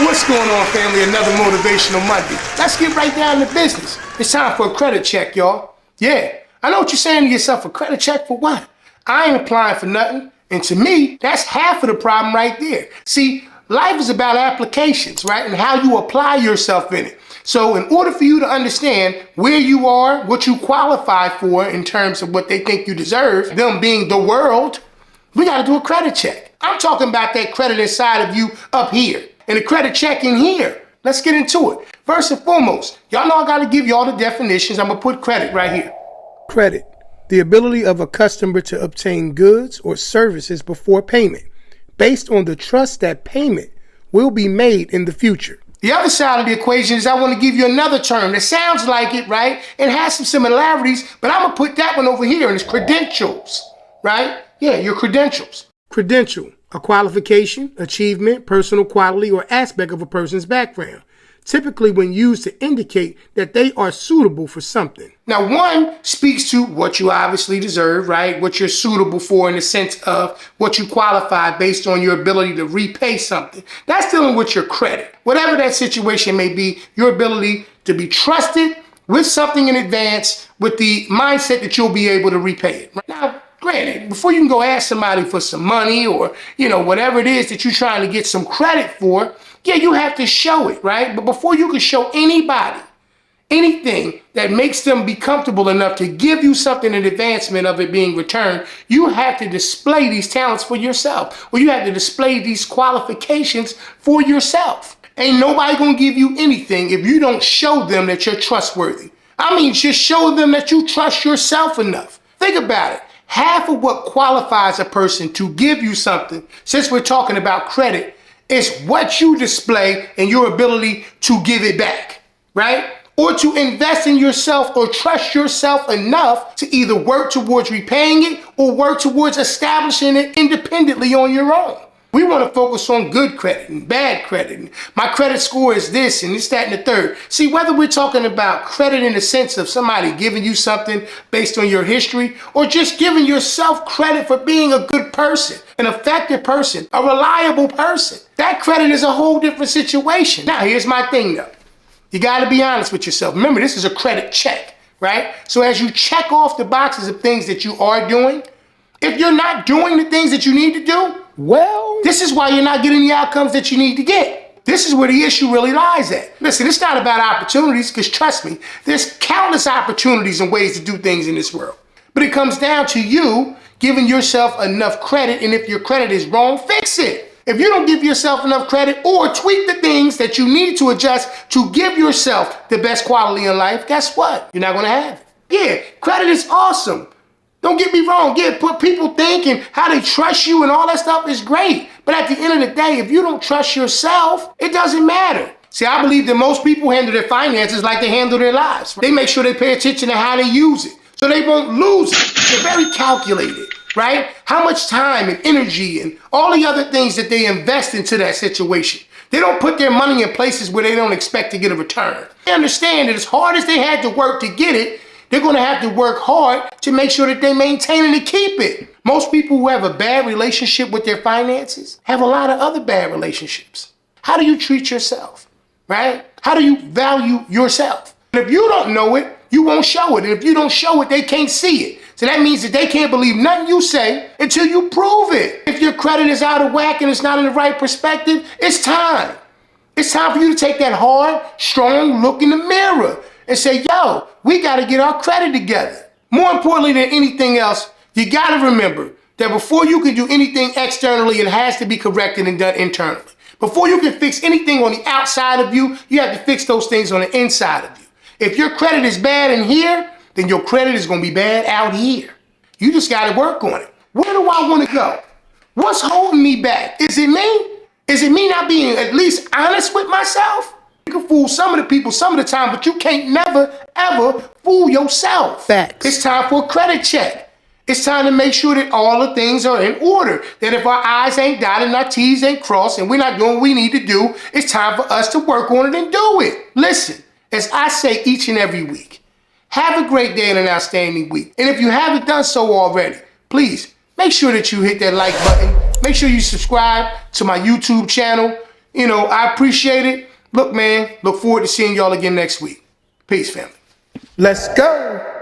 What's going on, family? Another Motivational Monday. Let's get right down to business. It's time for a credit check, y'all. Yeah, I know what you're saying to yourself. A credit check for what? I ain't applying for nothing. And to me, that's half of the problem right there. See, life is about applications, right? And how you apply yourself in it. So in order for you to understand where you are, what you qualify for in terms of what they think you deserve, them being the world, we got to do a credit check. I'm talking about that credit inside of you up here and the credit check in here. Let's get into it. First and foremost, y'all know I got to give y'all the definitions. I'm going to put credit right here. Credit, the ability of a customer to obtain goods or services before payment, based on the trust that payment will be made in the future. The other side of the equation is I want to give you another term that sounds like it, right? It has some similarities, but I'm going to put that one over here, and it's credentials, right? Yeah, your credentials. Credential, a qualification, achievement, personal quality, or aspect of a person's background, typically when used to indicate that they are suitable for something. Now, one speaks to what you obviously deserve, right? What you're suitable for in the sense of what you qualify based on your ability to repay something. That's dealing with your credit. Whatever that situation may be, your ability to be trusted with something in advance with the mindset that you'll be able to repay it. Now, granted, before you can go ask somebody for some money or, whatever it is that you're trying to get some credit for, yeah, you have to show it, right? But before you can show anybody anything that makes them be comfortable enough to give you something in advancement of it being returned, you have to display these talents for yourself, or you have to display these qualifications for yourself. Ain't nobody gonna give you anything if you don't show them that you're trustworthy. I mean, just show them that you trust yourself enough. Think about it. Half of what qualifies a person to give you something, since we're talking about credit, is what you display and your ability to give it back, right? Or to invest in yourself or trust yourself enough to either work towards repaying it or work towards establishing it independently on your own. We want to focus on good credit and bad credit. And my credit score is this and this, that, and the third. See, whether we're talking about credit in the sense of somebody giving you something based on your history or just giving yourself credit for being a good person, an effective person, a reliable person, that credit is a whole different situation. Now, here's my thing though. You got to be honest with yourself. Remember, this is a credit check, right? So as you check off the boxes of things that you are doing, if you're not doing the things that you need to do, well, this is why you're not getting the outcomes that you need to get. This is where the issue really lies at. Listen, it's not about opportunities, because trust me, there's countless opportunities and ways to do things in this world. But it comes down to you giving yourself enough credit, and if your credit is wrong, fix it. If you don't give yourself enough credit or tweak the things that you need to adjust to give yourself the best quality in life, guess what? You're not going to have it. Yeah, credit is awesome. Don't get me wrong. Yeah, put people thinking how they trust you and all that stuff is great. But at the end of the day, if you don't trust yourself, it doesn't matter. See, I believe that most people handle their finances like they handle their lives. They make sure they pay attention to how they use it so they won't lose it. They're very calculated, right? How much time and energy and all the other things that they invest into that situation. They don't put their money in places where they don't expect to get a return. They understand that as hard as they had to work to get it, they're going to have to work hard to make sure that they maintain and to keep it. Most people who have a bad relationship with their finances have a lot of other bad relationships. How do you treat yourself, right? How do you value yourself? And if you don't know it, you won't show it. And if you don't show it, they can't see it. So that means that they can't believe nothing you say until you prove it. If your credit is out of whack and it's not in the right perspective, it's time. It's time for you to take that hard, strong look in the mirror and say, yo, we got to get our credit together. More importantly than anything else, you got to remember that before you can do anything externally, it has to be corrected and done internally. Before you can fix anything on the outside of you, you have to fix those things on the inside of you. If your credit is bad in here, then your credit is going to be bad out here. You just got to work on it. Where do I want to go? What's holding me back? Is it me? Is it me not being at least honest with myself? You can fool some of the people some of the time, but you can't never, ever fool yourself. Facts. It's time for a credit check. It's time to make sure that all the things are in order. That if our I's ain't dotted and our T's ain't crossed and we're not doing what we need to do, it's time for us to work on it and do it. Listen, as I say each and every week, have a great day and an outstanding week. And if you haven't done so already, please make sure that you hit that like button. Make sure you subscribe to my YouTube channel. I appreciate it. Look, man, look forward to seeing y'all again next week. Peace, family. Let's go.